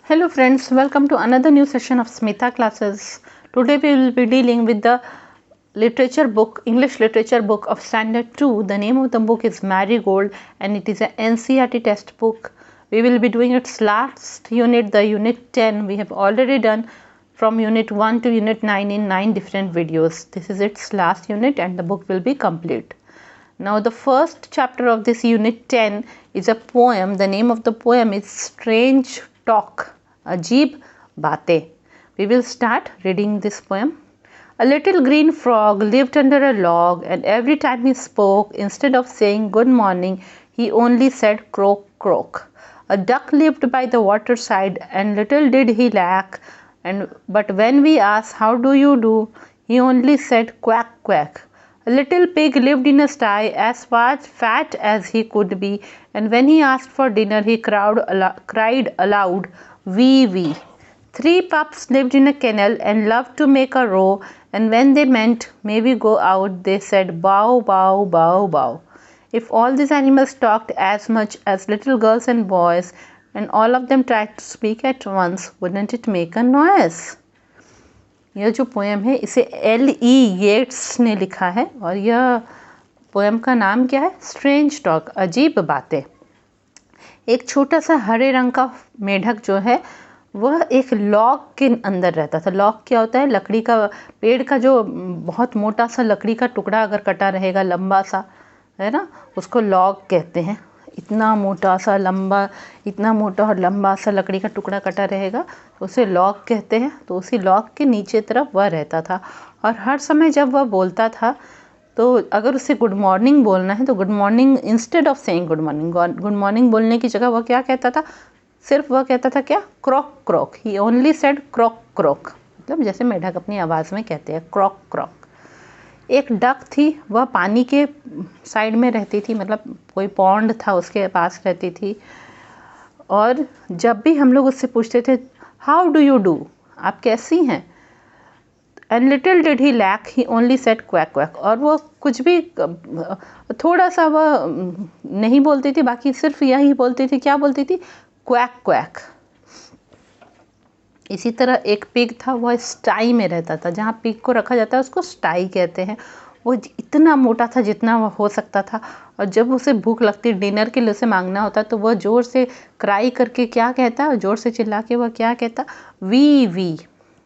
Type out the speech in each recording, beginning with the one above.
Hello friends, welcome to another new session of Smita classes. Today we will be dealing with the literature book, English literature book of standard 2. The name of the book is Marigold and it is an NCERT test book. We will be doing its last unit, the unit 10. We have already done from unit 1 to unit 9 in 9 different videos. This is its last unit and the book will be complete. Now the first chapter of this unit 10 is a poem. The name of the poem is Strange Talk, Ajeeb Baatein. We will start reading this poem. A little green frog lived under a log, and every time he spoke, instead of saying good morning, he only said croak, croak. A duck lived by the waterside, and little did he lack, but when we asked, how do you do, he only said quack, quack. A little pig lived in a sty as fat as he could be, and when he asked for dinner, he cried aloud, wee, wee. 3 pups lived in a kennel and loved to make a row, and when they meant, may we go out, they said, bow, bow, bow, bow. If all these animals talked as much as little girls and boys, and all of them tried to speak at once, wouldn't it make a noise? यह जो poem है इसे L.E. येट्स ने लिखा है और यह poem का नाम क्या है? स्ट्रेंज टॉक, अजीब बातें। एक छोटा सा हरे रंग का मेढक जो है वह एक लॉग के अंदर रहता था। लॉग क्या होता है? लकड़ी का, पेड़ का जो बहुत मोटा सा लकड़ी का टुकड़ा अगर कटा रहेगा, लंबा सा, है ना, उसको लॉग कहते हैं। इतना मोटा सा लंबा, इतना मोटा और लंबा सा लकड़ी का टुकड़ा कटा रहेगा तो उसे लॉग कहते हैं। तो उसी लॉग के नीचे तरफ वह रहता था और हर समय जब वह बोलता था तो अगर उसे गुड मॉर्निंग बोलना है तो good morning, instead of saying good morning बोलने की जगह वह क्या कहता था? सिर्फ वह कहता था क्या? क्रॉक क्रॉक। ही ओनली सेड क्रॉक क्रॉक, मतलब जैसे मेढक अपनी आवाज़ में कहते हैं, क्रॉक क्रॉक। एक डक थी, वह पानी के साइड में रहती थी, मतलब कोई पॉन्ड था उसके पास रहती थी। और जब भी हम लोग उससे पूछते थे हाउ डू यू डू, आप कैसी हैं, and little did he lack he only said quack quack. और वो कुछ भी थोड़ा सा वह नहीं बोलती थी, बाकी सिर्फ यही बोलती थी। क्या बोलती थी? Quack quack. इसी तरह एक पिग था, वह स्टाई में रहता था। जहाँ पिग को रखा जाता है उसको स्टाई कहते हैं। वो इतना मोटा था जितना वह हो सकता था, और जब उसे भूख लगती, डिनर के लिए उसे मांगना होता, तो वह ज़ोर से क्राई करके क्या कहता, ज़ोर से चिल्ला के वह क्या कहता? वी, वी।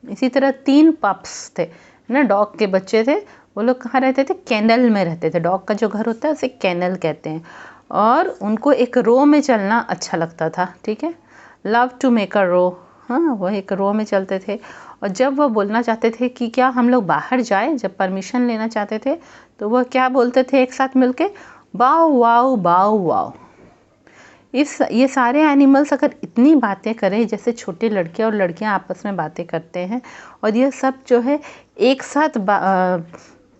इसी तरह 3 पप्स थे ना, डॉग के बच्चे थे। वो लोग कहाँ रहते थे? कैनल में रहते थे। डॉग का जो घर होता है उसे कैनल कहते हैं। और उनको एक रो में चलना अच्छा लगता था, ठीक है, लव टू मेक अ रो। हाँ, वह एक रो में चलते थे। और जब वह बोलना चाहते थे कि क्या हम लोग बाहर जाए, जब परमिशन लेना चाहते थे, तो वह क्या बोलते थे एक साथ मिलके? बाव वाव बाव वाव। ये सारे एनिमल्स अगर इतनी बातें करें जैसे छोटे लड़के और लड़कियां आपस में बातें करते हैं, और यह सब जो है एक साथ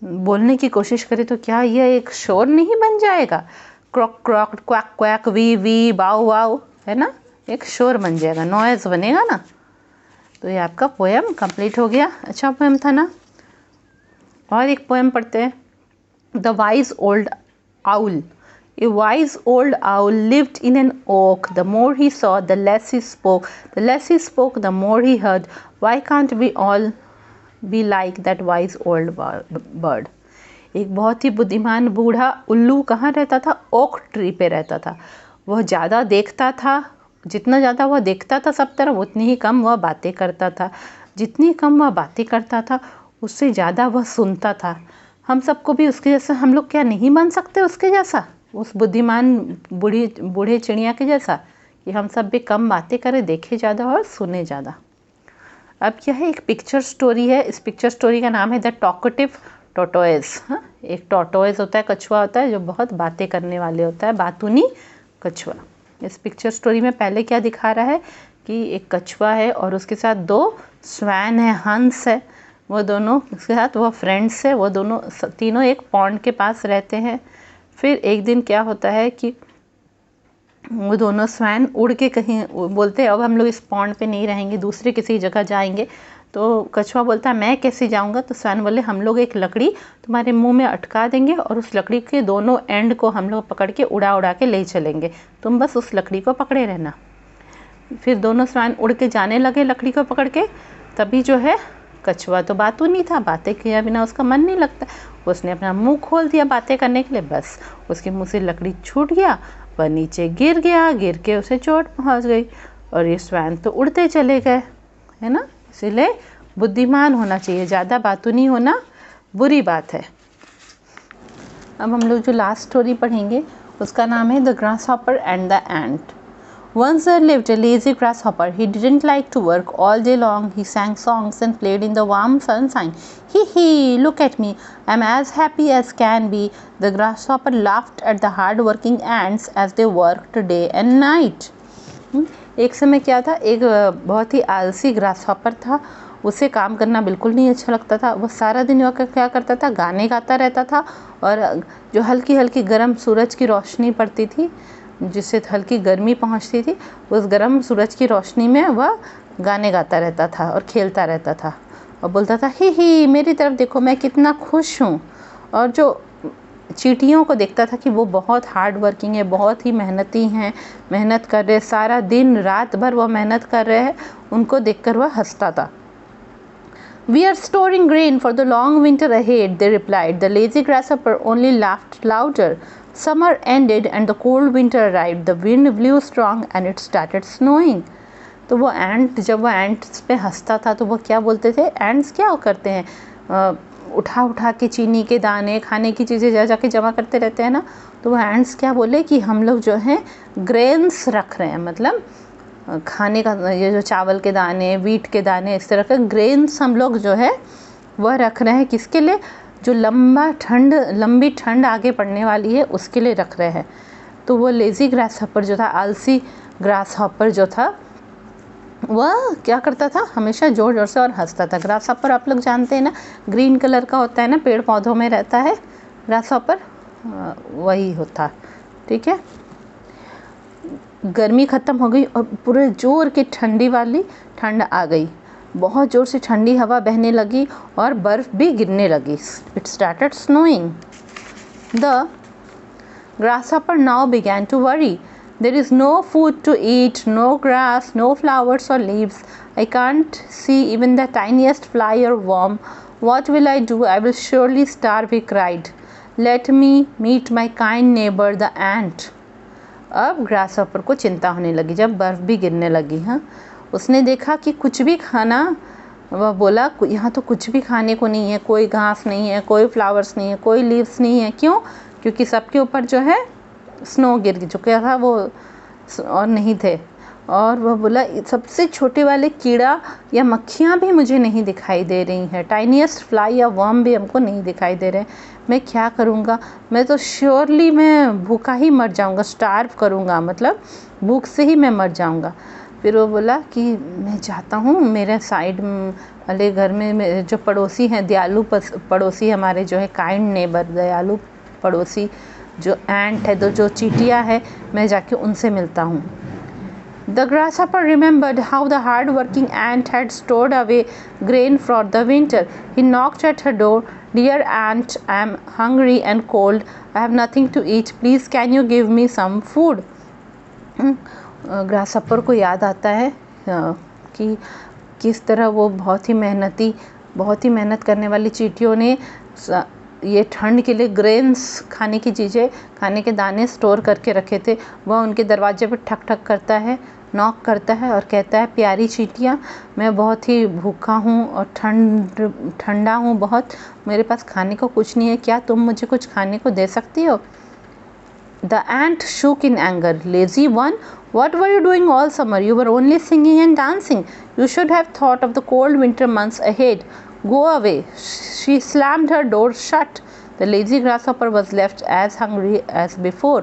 बोलने की कोशिश करें, तो क्या यह एक शोर नहीं बन जाएगा? क्रॉक क्रॉक, क्वैक क्वैक, वी वी, बाव वाव, है ना, एक शोर बन जाएगा, नॉइज बनेगा ना। तो ये आपका पोएम कंप्लीट हो गया। अच्छा पोएम था ना। और एक पोएम पढ़ते हैं, the wise old owl. A wise old owl lived in an oak. The more he saw, the less he spoke. The less he spoke, the more he heard. Why can't we all be like that wise old bird? एक बहुत ही बुद्धिमान बूढ़ा उल्लू कहाँ रहता था? Oak tree पे रहता था। वह ज़्यादा देखता था, जितना ज़्यादा वह देखता था सब तरफ, उतनी ही कम वह बातें करता था। जितनी कम वह बातें करता था उससे ज़्यादा वह सुनता था। हम सबको भी उसके जैसा, हम लोग क्या नहीं बन सकते उसके जैसा, उस बुद्धिमान बूढ़े चिड़िया के जैसा, कि हम सब भी कम बातें करें, देखें ज़्यादा और सुने ज़्यादा। अब यह एक पिक्चर स्टोरी है। इस पिक्चर स्टोरी का नाम है द टॉकेटिव टॉर्टोइज। हाँ, एक टॉर्टोइज होता है, कछुआ होता है जो बहुत बातें करने वाले होता है, बातूनी कछुआ। इस पिक्चर स्टोरी में पहले क्या दिखा रहा है कि एक कछुआ है और उसके साथ 2 स्वैन है, हंस है। वो दोनों उसके साथ वह फ्रेंड्स है। वो दोनों तीनों एक पॉन्ड के पास रहते हैं। फिर एक दिन क्या होता है कि वो दोनों स्वैन उड़ के कहीं बोलते हैं अब हम लोग इस पॉन्ड पे नहीं रहेंगे, दूसरे किसी जगह जाएंगे। तो कछुआ बोलता है मैं कैसे जाऊंगा? तो स्वैन बोले हम लोग एक लकड़ी तुम्हारे मुंह में अटका देंगे और उस लकड़ी के दोनों एंड को हम लोग पकड़ के उड़ा उड़ा के ले चलेंगे, तुम बस उस लकड़ी को पकड़े रहना। फिर दोनों स्वैन उड़ के जाने लगे लकड़ी को पकड़ के। तभी जो है कछुआ तो बातू नहीं था, बातें किए बिना उसका मन नहीं लगता। उसने अपना मुंह खोल दिया बातें करने के लिए, बस उसके मुंह से लकड़ी छूट गया, वह नीचे गिर गया, गिर के उसे चोट पहुंच गई और ये स्वैन तो उड़ते चले गए, है ना। इसीलिए बुद्धिमान होना चाहिए, ज़्यादा बातू नहीं होना बुरी बात है। अब हम लोग जो लास्ट स्टोरी पढ़ेंगे उसका नाम है the grasshopper and the ant. Once there lived a lazy grasshopper. He didn't like to work all day long. He sang songs and played in the warm sunshine. Hee hee, look at me. I'm as happy as can be. The grasshopper laughed at the hard-working ants as they worked day and night. एक समय क्या था, एक बहुत ही आलसी grasshopper था। उसे काम करना बिल्कुल नहीं अच्छा लगता था। वो सारा दिन वह क्या करता था, गाने गाता रहता था और जो हल्की हल्की गर्म सूरज की रोशनी पड़ती थी, जिससे हल्की गर्मी पहुंचती थी, उस गर्म सूरज की रोशनी में वह गाने गाता रहता था और खेलता रहता था और बोलता था ही ही, मेरी तरफ देखो, मैं कितना खुश हूँ। और जो चींटियों को देखता था कि वो बहुत हार्ड वर्किंग है, बहुत ही मेहनती हैं, मेहनत कर रहे, सारा दिन रात भर वो मेहनत कर रहे हैं, उनको देखकर वह हंसता था। We are storing grain for the long winter ahead, they replied. The lazy grasshopper only laughed louder. Summer ended and the cold winter arrived. The wind blew strong and it started snowing. तो वो एंट, जब वो ants पे हंसता था तो वो क्या बोलते थे, एंट्स क्या करते हैं, उठा उठा के चीनी के दाने, खाने की चीज़ें जा जाके जमा करते रहते हैं ना। तो वो एंट्स क्या बोले कि हम लोग जो है ग्रेन्स रख रहे हैं, मतलब खाने का, ये जो चावल के दाने, वीट के दाने, इस तरह के ग्रेन्स हम लोग जो है वह रख रहे हैं। किसके लिए, जो लंबी ठंड आगे पड़ने वाली है उसके लिए रख रहे हैं। तो वो लेज़ी ग्रासहॉपर जो था, आलसी ग्रासहॉपर जो था, वह क्या करता था, हमेशा ज़ोर ज़ोर से और हंसता था। ग्रासहॉपर आप लोग जानते हैं ना, ग्रीन कलर का होता है ना, पेड़ पौधों में रहता है ग्रासहॉपर, वही होता, ठीक है। गर्मी ख़त्म हो गई और पूरे ज़ोर की ठंडी वाली ठंड आ गई। बहुत ज़ोर से ठंडी हवा बहने लगी और बर्फ़ भी गिरने लगी। It started snowing. The grasshopper now began to worry. There is no food to eat, no grass, no flowers or leaves. I can't see even the tiniest fly or worm. What will I do? I will surely starve, he cried. Let me meet my kind neighbor, the ant. अब grasshopper को चिंता होने लगी जब बर्फ़ भी गिरने लगी। हाँ, उसने देखा कि कुछ भी खाना, वह बोला यहाँ तो कुछ भी खाने को नहीं है, कोई घास नहीं है, कोई फ्लावर्स नहीं है, कोई लीव्स नहीं है। क्यों? क्योंकि सबके ऊपर जो है स्नो गिर चुका था वो और नहीं थे। और वह बोला सबसे छोटे वाले कीड़ा या मक्खियाँ भी मुझे नहीं दिखाई दे रही हैं, टाइनीएस्ट फ्लाई या वर्म भी हमको नहीं दिखाई दे रहे। मैं क्या करूँगा? मैं तो श्योरली मैं भूखा ही मर जाऊँगा, स्टार्व करूँगा, मतलब भूख से ही मैं मर जाऊँगा। फिर वो बोला कि मैं चाहता हूँ मेरे साइड वाले घर में जो पड़ोसी हैं, दयालु पड़ोसी हमारे जो है, काइंड नेबर, दयालु पड़ोसी जो एंट है, जो चींटियाँ है, मैं जाके उनसे मिलता हूँ। The grasshopper remembered how the hard-working ant had stored away grain for the winter. He knocked at her door. Dear ant, I am hungry and cold. I have nothing to eat. Please, can you give me some food? Grasshopper को याद आता है कि किस तरह वो बहुत ही मेहनत करने वाली चींटियों ने ये ठंड के लिए ग्रेन्स, खाने की चीज़ें, खाने के दाने स्टोर करके रखे थे। वह उनके दरवाजे पर ठक ठक करता है, नॉक करता है और कहता है, प्यारी चींटियाँ, मैं बहुत ही भूखा हूँ और ठंडा हूँ बहुत, मेरे पास खाने को कुछ नहीं है, क्या तुम मुझे कुछ खाने को दे सकती हो? The ant shook in anger. Lazy one, what were you doing all summer? You were only singing and dancing. You should have thought of the cold winter months ahead. Go away. She slammed her door shut. The lazy grasshopper was left as hungry as before.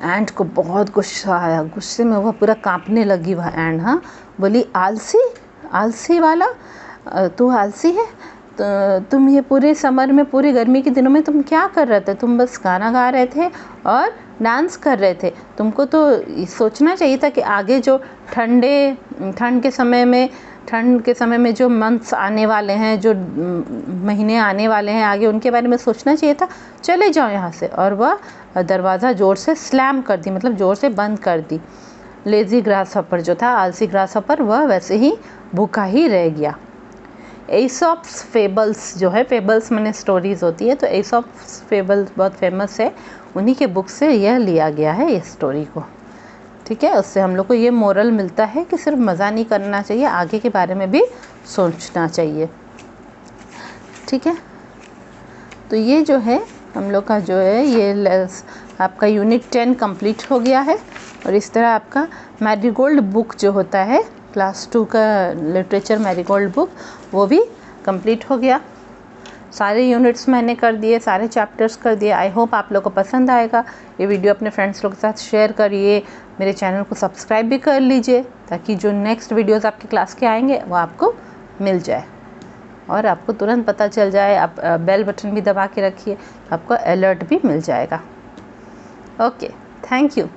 एंट को बहुत गुस्सा आया, गुस्से में वह पूरा कांपने लगी। वह एंट, हाँ, बोली, आलसी वाला, तू आलसी है? तुम ये पूरे समर में, पूरी गर्मी के दिनों में तुम क्या कर रहे थे? तुम बस गाना गा रहे थे और डांस कर रहे थे। तुमको तो सोचना चाहिए था कि आगे जो ठंड के समय में जो मंथ्स आने वाले हैं, जो महीने आने वाले हैं आगे, उनके बारे में सोचना चाहिए था। चले जाओ यहाँ से। और वह दरवाज़ा ज़ोर से स्लैम कर दी, मतलब ज़ोर से बंद कर दी। लेज़ी ग्रासहॉपर जो था, आलसी ग्रासहॉपर, वह वैसे ही भूखा ही रह गया। एसॉप्स फेबल्स जो है, फेबल्स माने स्टोरीज होती है, तो एसॉप्स फेबल्स बहुत फेमस है, उन्हीं के बुक से यह लिया गया है इस स्टोरी को। ठीक है, उससे हम लोग को ये मोरल मिलता है कि सिर्फ मज़ा नहीं करना चाहिए, आगे के बारे में भी सोचना चाहिए। ठीक है, तो ये जो है हम लोग का जो है ये आपका यूनिट 10 कंप्लीट हो गया है। और इस तरह आपका मैरीगोल्ड बुक जो होता है क्लास 2 का लिटरेचर मैरीगोल्ड बुक, वो भी कंप्लीट हो गया। सारे यूनिट्स मैंने कर दिए, सारे चैप्टर्स कर दिए। आई होप आप लोग को पसंद आएगा। ये वीडियो अपने फ्रेंड्स लोग के साथ शेयर करिए, मेरे चैनल को सब्सक्राइब भी कर लीजिए, ताकि जो नेक्स्ट वीडियोस आपके क्लास के आएंगे वो आपको मिल जाए और आपको तुरंत पता चल जाए। आप बेल बटन भी दबा के रखिए, आपको अलर्ट भी मिल जाएगा। Okay, thank you.